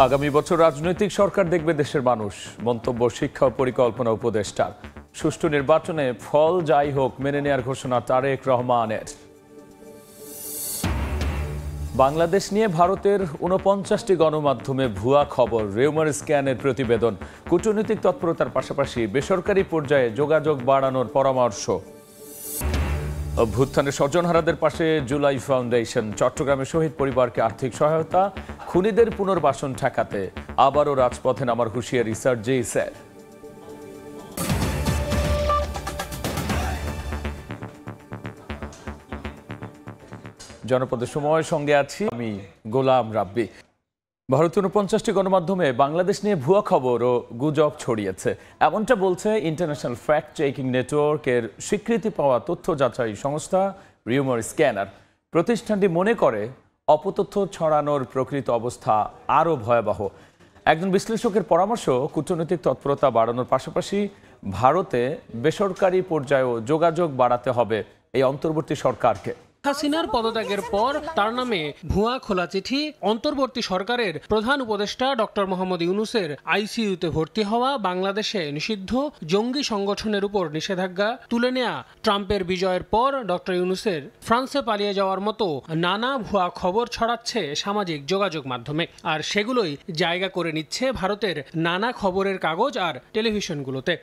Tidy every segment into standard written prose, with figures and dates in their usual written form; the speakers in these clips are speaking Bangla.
আগামী বছর রাজনৈতিক সরকার দেখবে দেশের মানুষ, মন্তব্য শিক্ষা ও পরিকল্পনা উপদেষ্টার। সুষ্ঠু নির্বাচনে ফল যাই হোক মেনে নেয়ার ঘোষণা তারেক রহমানের। বাংলাদেশ নিয়ে ভারতের ৪৯টি গণমাধ্যমে ভুয়া খবর, রিউমার স্ক্যানের প্রতিবেদন। কূটনৈতিক তৎপরতার পাশাপাশি বেসরকারি পর্যায়ে যোগাযোগ বাড়ানোর পরামর্শ। অভ্যুত্থানের স্বজনহারাদের পাশে জুলাই ফাউন্ডেশন। চট্টগ্রামে শহীদ পরিবারকে আর্থিক সহায়তা, খুনিদের পুনর্বাসন ঠেকাতে আবারও রাজপথে নামার হুঁশিয়ারি সার্জিসের। জনপদের সময় সঙ্গে আছি আমি গোলাম রাব্বি। ভারতের ৪৯টি গণমাধ্যমে বাংলাদেশ নিয়ে ভুয়া খবর ও গুজব ছড়িয়েছে, এমনটা বলছে ইন্টারন্যাশনাল ফ্যাক্ট চেকিং নেটওয়ার্কের স্বীকৃতি পাওয়া তথ্য যাচাই সংস্থা রিউমার স্ক্যানার। প্রতিষ্ঠানটি মনে করে অপতথ্য ছড়ানোর প্রকৃত অবস্থা আরও ভয়াবহ। একজন বিশ্লেষকের পরামর্শ, কূটনৈতিক তৎপরতা বাড়ানোর পাশাপাশি ভারতে বেসরকারি পর্যায়েও যোগাযোগ বাড়াতে হবে এই অন্তর্বর্তী সরকারকে। হাসিনার পদত্যাগের পর তার নামে ভুয়া খোলা চিঠি, অন্তর্বর্তী সরকারের প্রধান উপদেষ্টা ডক্টর মোহাম্মদ ইউনূসের আইসিইউতে ভর্তি হওয়া, বাংলাদেশে নিষিদ্ধ জঙ্গি সংগঠনের উপর নিষেধাজ্ঞা তুলে নেয়া, ট্রাম্পের বিজয়ের পর ডক্টর ইউনূসের ফ্রান্সে পালিয়ে যাওয়ার মতো নানা ভুয়া খবর ছড়াচ্ছে সামাজিক যোগাযোগ মাধ্যমে। আর সেগুলোই জায়গা করে নিচ্ছে ভারতের নানা খবরের কাগজ আর টেলিভিশনগুলোতে।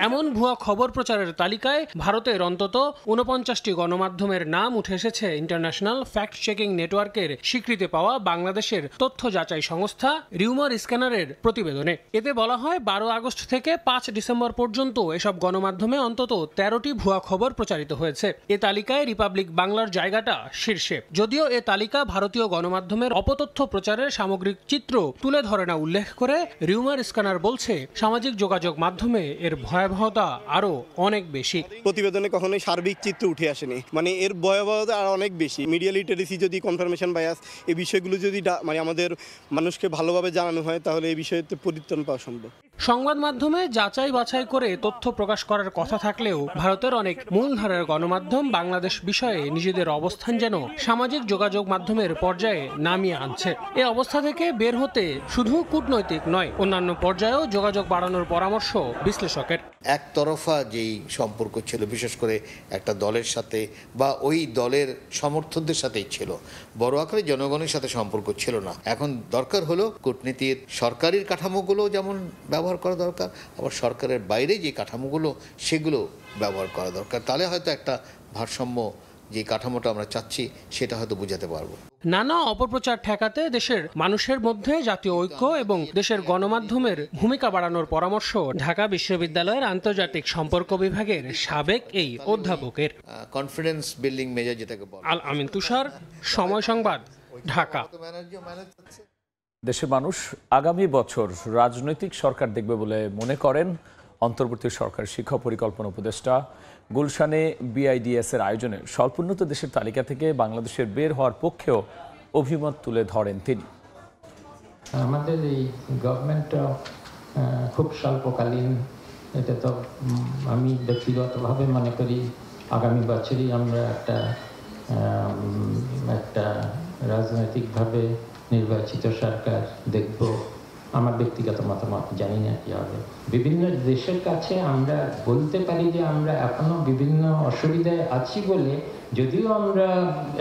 এমন ভুয়া খবর প্রচারের তালিকায় ভারতের অন্তত ৪৯টি গণমাধ্যমের নাম উঠে এসেছে ইন্টারন্যাশনাল ফ্যাক্ট চেকিং নেটওয়ার্কের স্বীকৃতি পাওয়া বাংলাদেশের তথ্য যাচাই সংস্থা রিউমার স্ক্যানারের প্রতিবেদনে। এতে বলা হয় ১২ আগস্ট থেকে ৫ ডিসেম্বর পর্যন্ত এসব গণমাধ্যমে অন্তত ১৩টি ভুয়া খবর প্রচারিত হয়েছে। এ তালিকায় রিপাবলিক বাংলার জায়গাটা শীর্ষে। যদিও এ তালিকা ভারতীয় গণমাধ্যমের অপতথ্য প্রচারের সামগ্রিক চিত্র তুলে ধরে না উল্লেখ করে রিউমার স্ক্যানার বলছে, সামাজিক যোগাযোগ মাধ্যমে এর ভয়াবহতা আরও অনেক বেশি। প্রতিবেদনে কখনোই সার্বিক চিত্র উঠে আসেনি, মানে এর ভয়াবহতা আর অনেক বেশি। মিডিয়া লিটারেসি যদি, কনফার্মেশন বায়াস, এই বিষয়গুলো যদি মানে আমাদের মানুষকে ভালোভাবে জানানো হয়, তাহলে এই বিষয়তে পরিত্রাণ পাওয়া সম্ভব। সংবাদ মাধ্যমে যাচাই বাছাই করে তথ্য প্রকাশ করার কথা থাকলেও ভারতের অনেক মূলধারার গণমাধ্যম বাংলাদেশ বিষয়ে নিজেদের অবস্থান যেন সামাজিক যোগাযোগ মাধ্যমের পর্যায়ে নামিয়ে আনছে। এ অবস্থা থেকে বের হতে শুধু কূটনৈতিক নয়, অন্যান্য পর্যায়েও যোগাযোগ বাড়ানোর পরামর্শ বিশ্লেষকের। একতরফা যেই সম্পর্ক ছিল, বিশেষ করে একটা দলের সাথে বা ওই দলের সমর্থকদের সাথেই ছিল, বড় আকারে জনগণের সাথে সম্পর্ক ছিল না। এখন দরকার হলো কূটনীতির সরকারি কাঠামোগুলো যেমন ব্যবহার করা দরকার, আবার সরকারের বাইরে যে কাঠামোগুলো সেগুলো ব্যবহার করা দরকার। তাহলে হয়তো একটা ভারসাম্য, যে কাঠামোটা আমরা চাচ্ছি, সেটা হয়তো বুঝাতে পারবো। নানা অপপ্রচার ঠেকাতে দেশের মানুষের মধ্যে জাতীয় ঐক্য এবং দেশের গণমাধ্যমের ভূমিকা বাড়ানোর পরামর্শ ঢাকা বিশ্ববিদ্যালয়ের আন্তর্জাতিক সম্পর্ক বিভাগের সাবেক এই অধ্যাপকের। কনফিডেন্স বিল্ডিং মেজার যেটাকে বলে। আল আমিন তুষার, সময় সংবাদ, ঢাকা। দেশের মানুষ আগামী বছর রাজনৈতিক সরকার দেখবে বলে মনে করেন অন্তর্বর্তী সরকার শিক্ষা পরিকল্পনা উপদেষ্টা। গুলশানে বিআইডিএস এর আয়োজনে স্বল্পোন্নত দেশের তালিকা থেকে বাংলাদেশের বের হওয়ার পক্ষেও অভিমত তুলে ধরেন তিনি। আমাদের এই গভর্নমেন্ট খুব স্বল্পকালীন, এটা তো আমি ব্যক্তিগতভাবে মনে করি আগামী বছরই আমরা একটা রাজনৈতিকভাবে নির্বাচিত সরকার দেখব। আমার ব্যক্তিগত মতামত, জানি না কি হবে। বিভিন্ন দেশের কাছে আমরা বলতে পারি যে আমরা এখনো বিভিন্ন অসুবিধায় আছি বলে, যদিও আমরা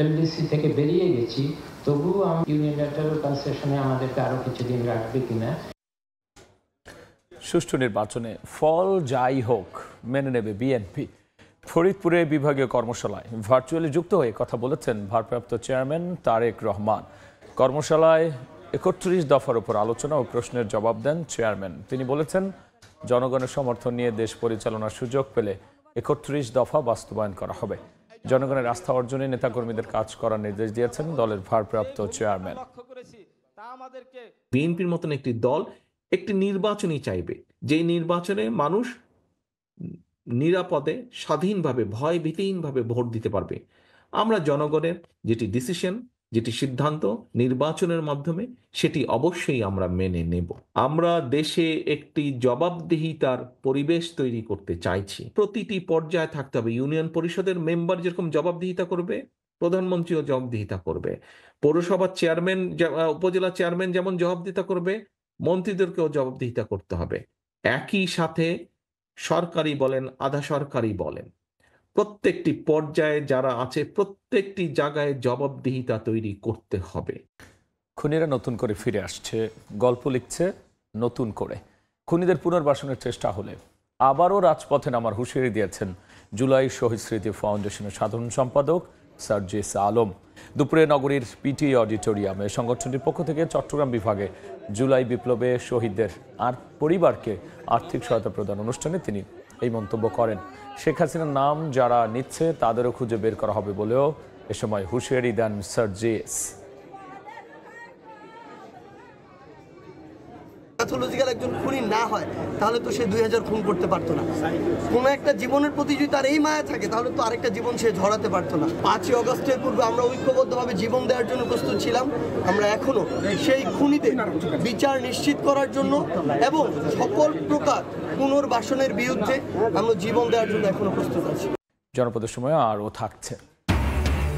এলডিসি থেকে বেরিয়ে গেছি, তবুও ইউনিল্যাটারাল কনসেশনে আমাদেরকে আরো কিছুদিন রাখবে কিনা। সুষ্ঠু নির্বাচনে ফল যাই হোক মেনে নেবে বিএনপি। ফরিদপুরে বিভাগীয় কর্মশালায় ভার্চুয়ালি যুক্ত হয়ে কথা বলেছেন ভারপ্রাপ্ত চেয়ারম্যান তারেক রহমান। কর্মশালায় ৩১ দফার উপর আলোচনা ও প্রশ্নের জবাব দেন চেয়ারম্যান। তিনি বলেছেন, জনগণের সমর্থন নিয়ে দেশ পরিচালনার সুযোগ পেলে ৩১ দফা বাস্তবায়ন করা হবে। জনগণের আস্থা অর্জনে নেতাকর্মীদের কাজ করার নির্দেশ দিয়েছেন দলের ভারপ্রাপ্ত চেয়ারম্যান। বিএনপির মতন একটি দল একটি নির্বাচনই চাইবে, যেই নির্বাচনে মানুষ নিরাপদে, স্বাধীনভাবে, ভয় ভীতিহীনভাবে ভোট দিতে পারবে। আমরা জনগণের যেটি ডিসিশন, যেটি সিদ্ধান্ত নির্বাচনের মাধ্যমে, সেটি অবশ্যই আমরা মেনে নেব। আমরা দেশে একটি জবাবদিহিতার পরিবেশ তৈরি করতে চাইছি। প্রতিটি পর্যায়ে থাকতে হবে। ইউনিয়ন পরিষদের মেম্বার যেরকম জবাবদিহিতা করবে, প্রধানমন্ত্রীও জবাবদিহিতা করবে। পৌরসভার চেয়ারম্যান, উপজেলা চেয়ারম্যান যেমন জবাবদিহিতা করবে, মন্ত্রীদেরকেও জবাবদিহিতা করতে হবে। একই সাথে সরকারি বলেন, আধা সরকারি বলেন, প্রত্যেকটি পর্যায়ে যারা আছে প্রত্যেকটি জায়গায় জবাবদিহিতা তৈরি করতে হবে। খুনিরা নতুন করে ফিরে আসছে, গল্প লিখছে নতুন করে। খুনিদের পুনর্বাসনের চেষ্টা হলে আবারও রাজপথে নামার হুঁশিয়ারি দিয়েছেন জুলাই শহীদ স্মৃতি ফাউন্ডেশনের সাধারণ সম্পাদক সার্জিস আলম। দুপুরে নগরীর পিটি অডিটোরিয়ামে সংগঠনটির পক্ষ থেকে চট্টগ্রাম বিভাগে জুলাই বিপ্লবে শহীদদের আর পরিবারকে আর্থিক সহায়তা প্রদান অনুষ্ঠানে তিনি এই মন্তব্য করেন। শেখ হাসিনার নাম যারা নিচ্ছে তাদেরও খুঁজে বের করা হবে বলেও এ সময় হুঁশিয়ারি দেন সার্জিস। প্যাথোলজিক্যাল একজন খুনি না হয় তাহলে তো সে 2000 খুন করতে পারতো না। কোনো একটা জীবনের প্রতি যদি তার এই মায়া থাকে তাহলে তো আরেকটা জীবন সে ঝরাতে পারতো না। 5ই অগস্টের পূর্বে আমরা ঐক্যবদ্ধভাবে জীবন দেওয়ার জন্য প্রস্তুত ছিলাম। আমরা এখনো সেই খুনিদের বিচার নিশ্চিত করার জন্য এবং সকল প্রকার পুনর্বাসনের বিরুদ্ধে আমরা জীবন দেওয়ার জন্য এখনো প্রস্তুত আছি। জনপদের সময় আরও থাকছে।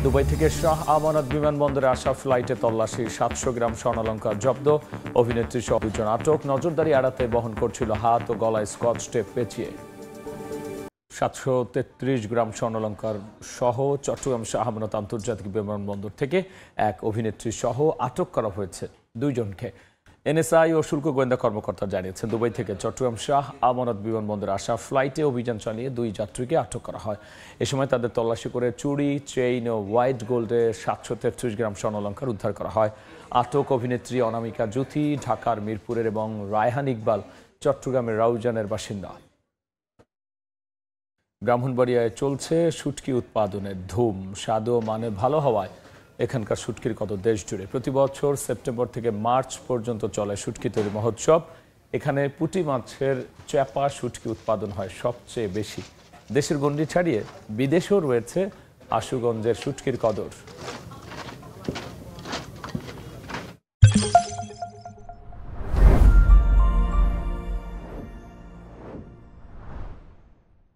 দুবাই থেকে শাহ আমানত বিমানবন্দরে আসা ফ্লাইটে তল্লাশি, 700 গ্রাম স্বর্ণালঙ্কার জব্দ, অভিনেত্রী সহ 2 জন আটক। নজরদারি এড়াতে বহন করছিল হাত ও গলায় স্কচ টেপ পেঁচিয়ে। 733 গ্রাম স্বর্ণালঙ্কার সহ চট্টগ্রাম শাহ আমানত আন্তর্জাতিক বিমানবন্দর থেকে এক অভিনেত্রী সহ আটক করা হয়েছে 2 জনকে। এনএসআই ও শুল্ক গোয়েন্দা কর্মকর্তা জানিয়েছেন, দুবাই থেকে চট্টগ্রাম শাহ আমানত বিমানবন্দরে আসা ফ্লাইটে অভিযান চালিয়ে 2 যাত্রীকে আটক করা হয়। এ সময় তাদের তল্লাশি করে চুড়ি, চেইন ও হোয়াইট গোল্ডে 733 গ্রাম স্বর্ণালঙ্কার উদ্ধার করা হয়। আটক অভিনেত্রী অনামিকা জ্যোতি ঢাকার মিরপুরের এবং রায়হান ইকবাল চট্টগ্রামের রাউজানের বাসিন্দা। ব্রাহ্মণবাড়িয়ায় চলছে শুটকি উৎপাদনের ধুম। স্বাদ ও মানে ভালো হওয়ায় এখানকার শুটকির কদর দেশ জুড়ে। প্রতি বছর সেপ্টেম্বর থেকে মার্চ পর্যন্ত চলে শুটকি তৈরি মহোৎসব। এখানে পুঁটি মাছের চ্যাপা শুটকি উৎপাদন হয় সবচেয়ে বেশি। দেশের গণ্ডি ছাড়িয়ে বিদেশেও রয়েছে আশুগঞ্জের শুটকির কদর।